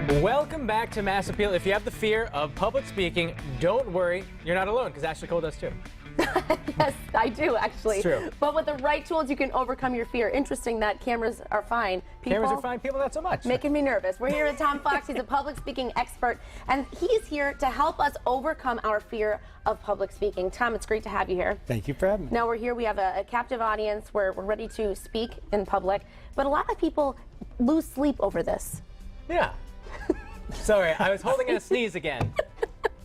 Welcome back to Mass Appeal. If you have the fear of public speaking, don't worry. You're not alone, because Ashley Cole does too. Yes, I do, actually. It's true. But with the right tools, you can overcome your fear. Interesting that cameras are fine. Cameras are fine, people not so much. Making me nervous. We're here with Tom Fox. He's a public speaking expert, and he's here to help us overcome our fear of public speaking. Tom, it's great to have you here. Thank you for having me. Now we're here. We have a captive audience. We're ready to speak in public, but a lot of people lose sleep over this. Yeah. Sorry, I was holding in a sneeze again.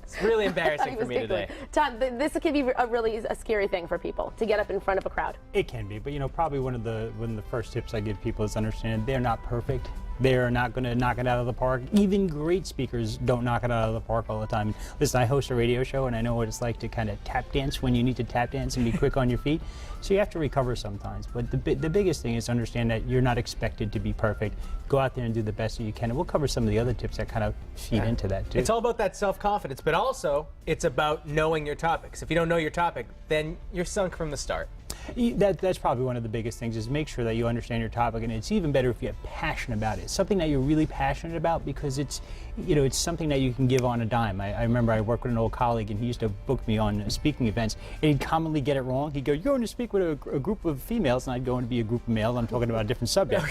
It's really embarrassing for me today. Tom, this could be a scary thing for people, to get up in front of a crowd. It can be, but probably one of the first tips I give people is understand they're not perfect. They're not going to knock it out of the park. Even great speakers don't knock it out of the park all the time. Listen, I host a radio show, and I know what it's like to kind of tap dance when you need to tap dance and be quick on your feet. So you have to recover sometimes. But the biggest thing is to understand that you're not expected to be perfect. Go out there and do the best that you can. And we'll cover some of the other tips that kind of feed into that, too. It's all about that self-confidence, but also it's about knowing your topics. If you don't know your topic, then you're sunk from the start. That's probably one of the biggest things, is make sure that you understand your topic, and it's even better if you're passionate about it. It's something that you're really passionate about, because it's something that you can give on a dime. I remember I worked with an old colleague, and he used to book me on speaking events, and he'd commonly get it wrong. He'd go, "You're going to speak with a group of females," and I'd go and be a group of males. I'm talking about a different subject.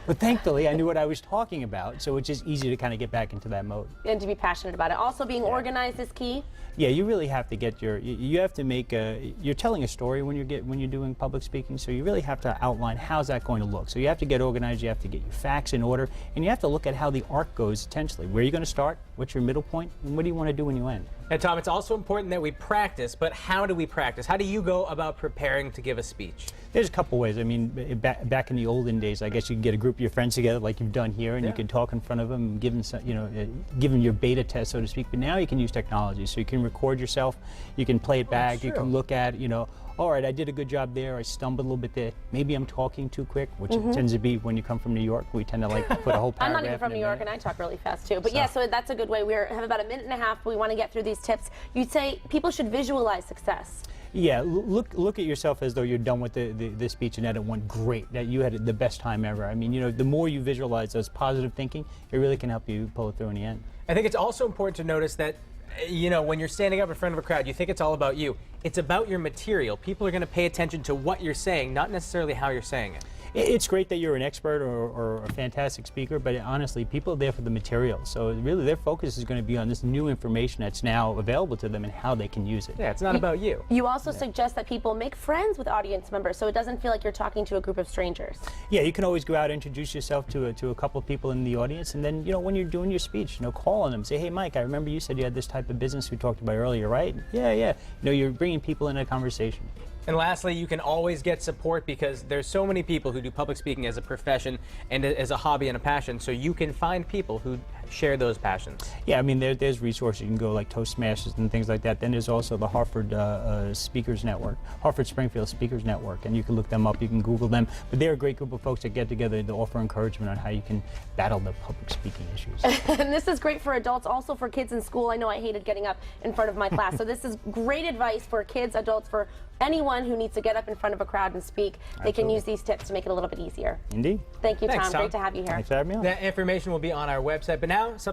But thankfully, I knew what I was talking about, so it's just easy to kind of get back into that mode. And to be passionate about it. Also, being organized is key. Yeah, you really have to get you have to make you're telling a story when you're doing public speaking, so you really have to outline how's that going to look. So you have to get organized, you have to get your facts in order, and you have to look at how the arc goes potentially. Where are you going to start? What's your middle point? And what do you want to do when you end? And Tom, it's also important that we practice, but how do we practice? How do you go about preparing to give a speech? There's a couple ways. I mean, back in the olden days, I guess you could get a group of your friends together like you've done here, and you can talk in front of them and give them, give them your beta test, so to speak. But now you can use technology, so you can record yourself, you can play it back, you can look at, all right, I did a good job there, I stumbled a little bit there. Maybe I'm talking too quick, which it tends to be when you come from New York. We tend to put a whole paragraph I'm not even from New York, and I talk really fast too. But yeah, so that's a good way. We have about a minute and a half. We want to get through these tips. You'd say people should visualize success. Yeah, look at yourself as though you're done with the speech and that it went great, that you had the best time ever. I mean, the more you visualize those positive thinking, it really can help you pull it through in the end. I think it's also important to notice that when you're standing up in front of a crowd, you think it's all about you. It's about your material. People are going to pay attention to what you're saying, not necessarily how you're saying it. It's great that you're an expert or a fantastic speaker, but honestly, people are there for the material. So really their focus is going to be on this new information that's now available to them and how they can use it. Yeah, it's not about you. You also suggest that people make friends with audience members, so it doesn't feel like you're talking to a group of strangers. Yeah, you can always go out and introduce yourself to a couple of people in the audience, and then, when you're doing your speech, call on them. Say, "Hey, Mike, I remember you said you had this type of business we talked about earlier, right?" Yeah. You're bringing people in a conversation. And lastly, you can always get support, because there's so many people who do public speaking as a profession and as a hobby and a passion, so you can find people who share those passions. Yeah, I mean, there's resources. You can go like Toastmasters and things like that. Then there's also the Hartford Speakers Network, Hartford Springfield Speakers Network, and you can look them up, you can Google them. But they're a great group of folks that get together to offer encouragement on how you can battle the public speaking issues. And this is great for adults, also for kids in school. I know I hated getting up in front of my class, so this is great advice for kids, adults, for anyone who needs to get up in front of a crowd and speak. They can use these tips to make it a little bit easier. Indeed. Thank you, Thanks, Tom. Great to have you here. Thanks for having me on. That information will be on our website, but now something